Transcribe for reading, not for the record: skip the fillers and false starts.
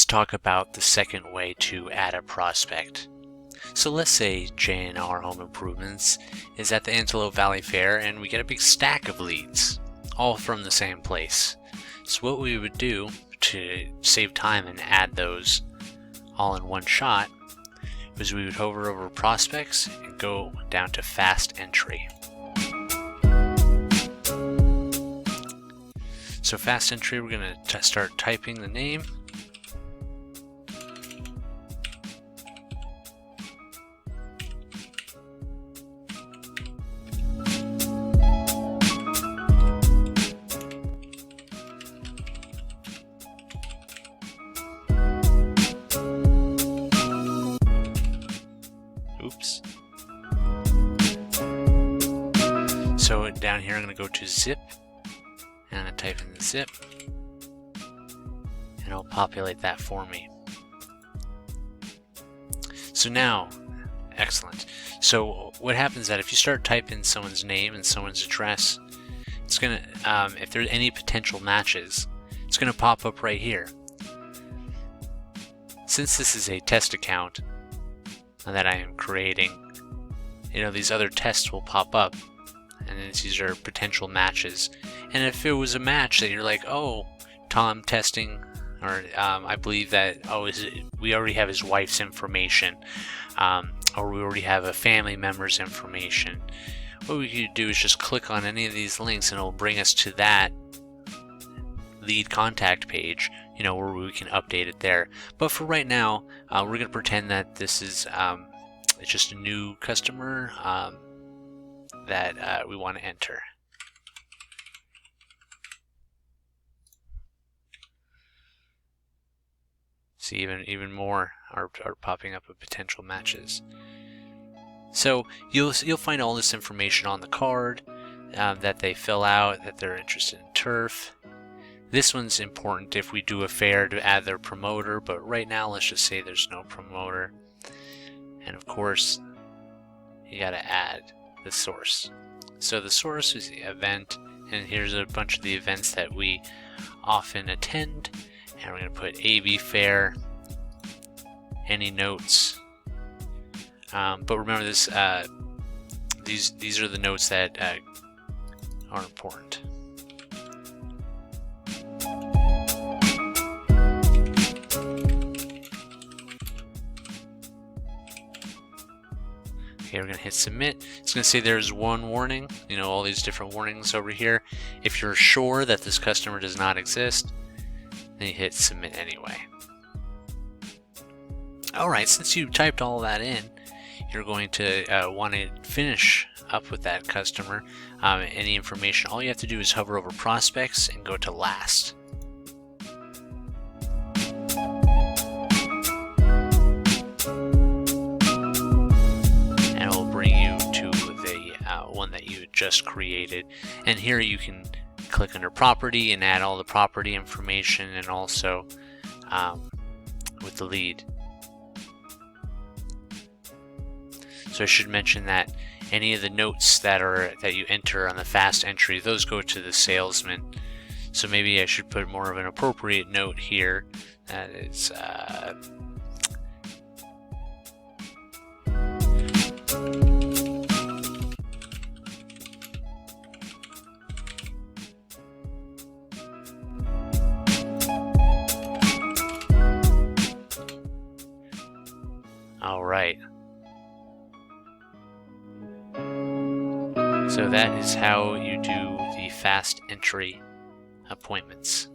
talk about the second way to add a prospect. So let's say J&R Home Improvements is at the Antelope Valley Fair and we get a big stack of leads, all from the same place. So what we would do to save time and add those all in one shot is we would hover over prospects and go down to fast entry. So fast entry, we're going to start typing the name. Oops. So down here I'm going to go to zip, and I'm going to type in the zip, and it'll populate that for me. So now, excellent. So what happens is that if you start typing someone's name and someone's address, it's going to, if there's any potential matches, it's going to pop up right here. Since this is a test account that I am creating, these other tests will pop up, and these are potential matches. And if it was a match that you're like, oh, Tom testing, or I believe that, we already have his wife's information, or we already have a family member's information, what we could do is just click on any of these links and it'll bring us to that lead contact page, where we can update it there. But for right now, we're going to pretend that this is it's just a new customer that we want to enter. See, even more are popping up with potential matches. So you'll find all this information on the card that they fill out, that they're interested in turf. This one's important if we do a fair to add their promoter, but right now let's just say there's no promoter. And of course, you gotta add the source. So the source is the event, and here's a bunch of the events that we often attend. And we're gonna put AB Fair, any notes. But remember this, these are the notes that are important. Okay, we're going to hit submit. It's going to say there's one warning, all these different warnings over here. If you're sure that this customer does not exist, then you hit submit anyway. Alright, since you typed all that in, you're going to want to finish up with that customer. Any information, all you have to do is hover over prospects and go to last. One that you just created, and here you can click under property and add all the property information, and also with the lead. So I should mention that any of the notes that you enter on the fast entry, those go to the salesman. So maybe I should put more of an appropriate note here that is Alright. So that is how you do the fast entry appointments.